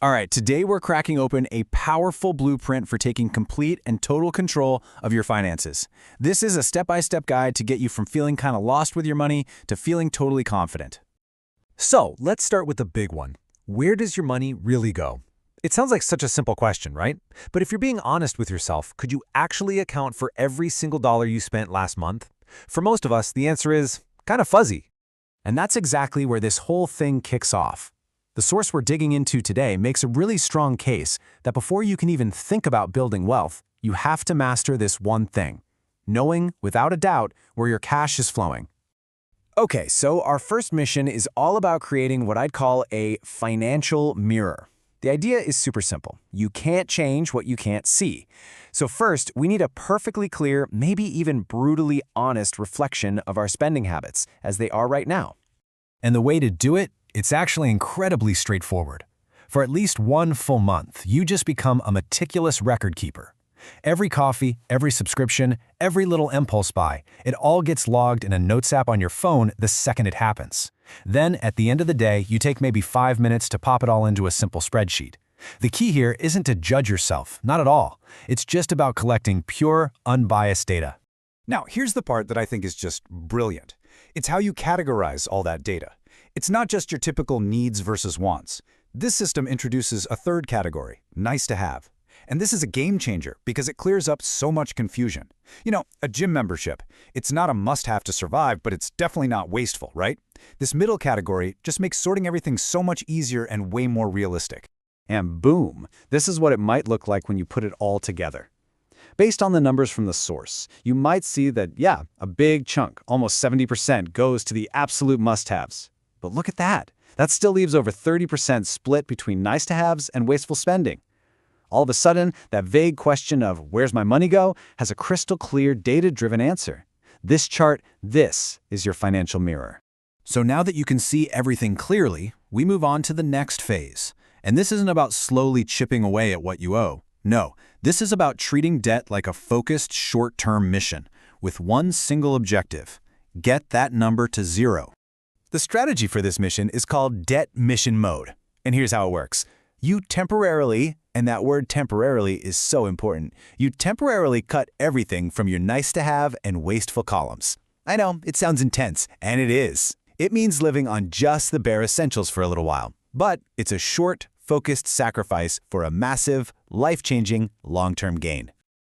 All right, today we're cracking open a powerful blueprint for taking complete and total control of your finances. This is a step-by-step guide to get you from feeling kind of lost with your money to feeling totally confident. So, let's start with the big one. Where does your money really go? It sounds like such a simple question, right? But if you're being honest with yourself, could you actually account for every single dollar you spent last month? For most of us, the answer is kind of fuzzy. And that's exactly where this whole thing kicks off. The source we're digging into today makes a really strong case that before you can even think about building wealth, you have to master this one thing, knowing without a doubt where your cash is flowing. Okay, so our first mission is all about creating what I'd call a financial mirror. The idea is super simple. You can't change what you can't see. So first, we need a perfectly clear, maybe even brutally honest reflection of our spending habits as they are right now. And the way to do it? It's actually incredibly straightforward. For at least one full month, you just become a meticulous record keeper. Every coffee, every subscription, every little impulse buy, it all gets logged in a notes app on your phone the second it happens. Then, at the end of the day, you take maybe 5 minutes to pop it all into a simple spreadsheet. The key here isn't to judge yourself, not at all. It's just about collecting pure, unbiased data. Now, here's the part that I think is just brilliant. It's how you categorize all that data. It's not just your typical needs versus wants. This system introduces a third category, nice to have. And this is a game changer because it clears up so much confusion. You know, a gym membership, it's not a must-have to survive, but it's definitely not wasteful, right? This middle category just makes sorting everything so much easier and way more realistic. And boom, this is what it might look like when you put it all together. Based on the numbers from the source, you might see that, yeah, a big chunk, almost 70%, goes to the absolute must-haves. But look at that. That still leaves over 30% split between nice-to-haves and wasteful spending. All of a sudden, that vague question of where's my money go has a crystal clear, data-driven answer. This chart, this is your financial mirror. So now that you can see everything clearly, we move on to the next phase. And this isn't about slowly chipping away at what you owe. No, this is about treating debt like a focused, short-term mission with one single objective: get that number to zero. The strategy for this mission is called Debt Mission Mode. And here's how it works. You temporarily, and that word temporarily is so important, you temporarily cut everything from your nice-to-have and wasteful columns. I know, it sounds intense, and it is. It means living on just the bare essentials for a little while. But it's a short, focused sacrifice for a massive, life-changing, long-term gain.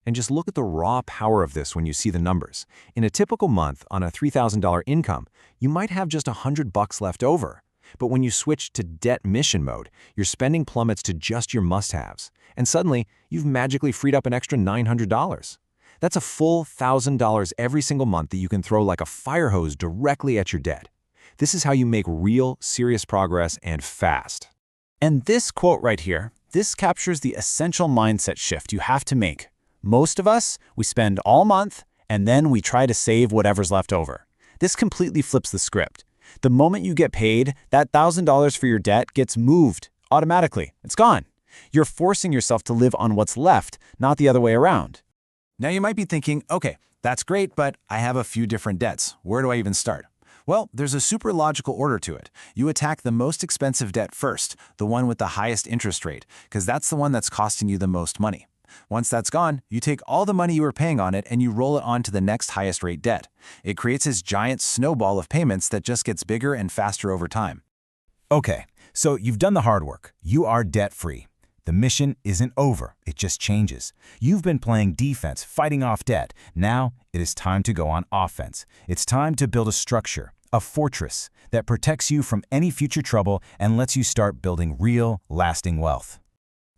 And just look at the raw power of this when you see the numbers. In a typical month on a $3,000 income, you might have just $100 left over. But when you switch to debt mission mode, your spending plummets to just your must-haves. And suddenly, you've magically freed up an extra $900. That's a full $1,000 every single month that you can throw like a fire hose directly at your debt. This is how you make real, serious progress and fast. And this quote right here, this captures the essential mindset shift you have to make. Most of us, we spend all month, and then we try to save whatever's left over. This completely flips the script. The moment you get paid, that $1,000 for your debt gets moved automatically. It's gone. You're forcing yourself to live on what's left, not the other way around. Now you might be thinking, okay, that's great, but I have a few different debts. Where do I even start? Well, there's a super logical order to it. You attack the most expensive debt first, the one with the highest interest rate, because that's the one that's costing you the most money. Once that's gone, you take all the money you were paying on it and you roll it on to the next highest rate debt. It creates this giant snowball of payments that just gets bigger and faster over time. Okay, so you've done the hard work. You are debt-free. The mission isn't over. It just changes. You've been playing defense, fighting off debt. Now it is time to go on offense. It's time to build a structure, a fortress that protects you from any future trouble and lets you start building real, lasting wealth.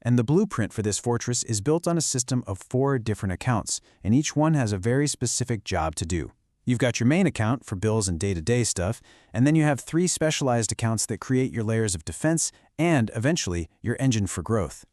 And the blueprint for this fortress is built on a system of 4 different accounts, and each one has a very specific job to do. You've got your main account for bills and day-to-day stuff, and then you have 3 specialized accounts that create your layers of defense and, eventually, your engine for growth.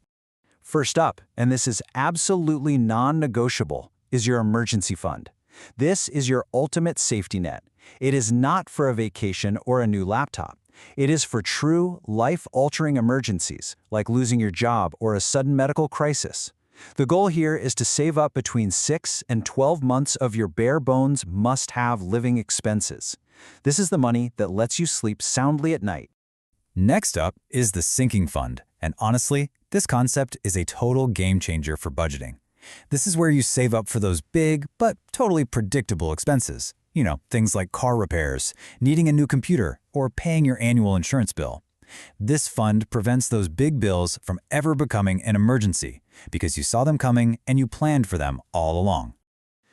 First up, and this is absolutely non-negotiable, is your emergency fund. This is your ultimate safety net. It is not for a vacation or a new laptop. It is for true, life-altering emergencies, like losing your job or a sudden medical crisis. The goal here is to save up between 6 and 12 months of your bare-bones must-have living expenses. This is the money that lets you sleep soundly at night. Next up is the sinking fund, And honestly, this concept is a total game changer for budgeting. This is where you save up for those big but totally predictable expenses. You know, things like car repairs, needing a new computer, or paying your annual insurance bill. This fund prevents those big bills from ever becoming an emergency because you saw them coming and you planned for them all along.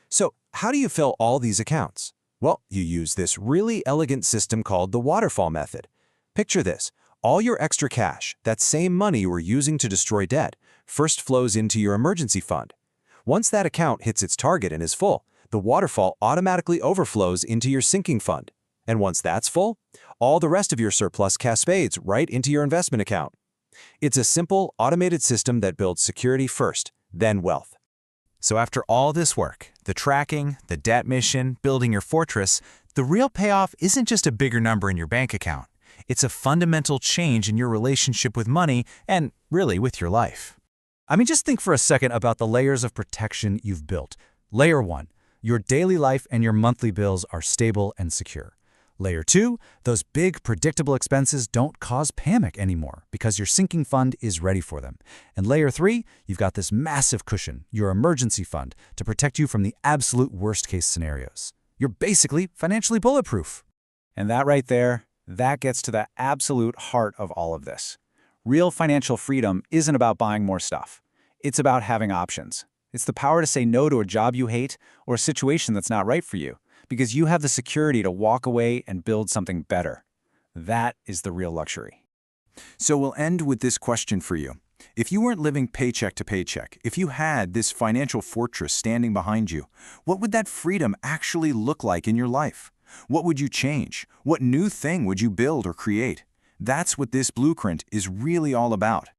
So, how do you fill all these accounts? Well, you use this really elegant system called the waterfall method. Picture this. All your extra cash, that same money you were using to destroy debt, first flows into your emergency fund. Once that account hits its target and is full, the waterfall automatically overflows into your sinking fund. And once that's full, all the rest of your surplus cascades right into your investment account. It's a simple, automated system that builds security first, then wealth. So after all this work, the tracking, the debt mission, building your fortress, the real payoff isn't just a bigger number in your bank account. It's a fundamental change in your relationship with money and, really, with your life. I mean, just think for a second about the layers of protection you've built. Layer 1, your daily life and your monthly bills are stable and secure. Layer 2, those big, predictable expenses don't cause panic anymore because your sinking fund is ready for them. And Layer 3, you've got this massive cushion, your emergency fund, to protect you from the absolute worst-case scenarios. You're basically financially bulletproof. And that right there, that gets to the absolute heart of all of this. Real financial freedom isn't about buying more stuff. It's about having options. It's the power to say no to a job you hate or a situation that's not right for you, because you have the security to walk away and build something better. That is the real luxury. So we'll end with this question for you. If you weren't living paycheck to paycheck, if you had this financial fortress standing behind you, what would that freedom actually look like in your life? What would you change? What new thing would you build or create? That's what this blueprint is really all about.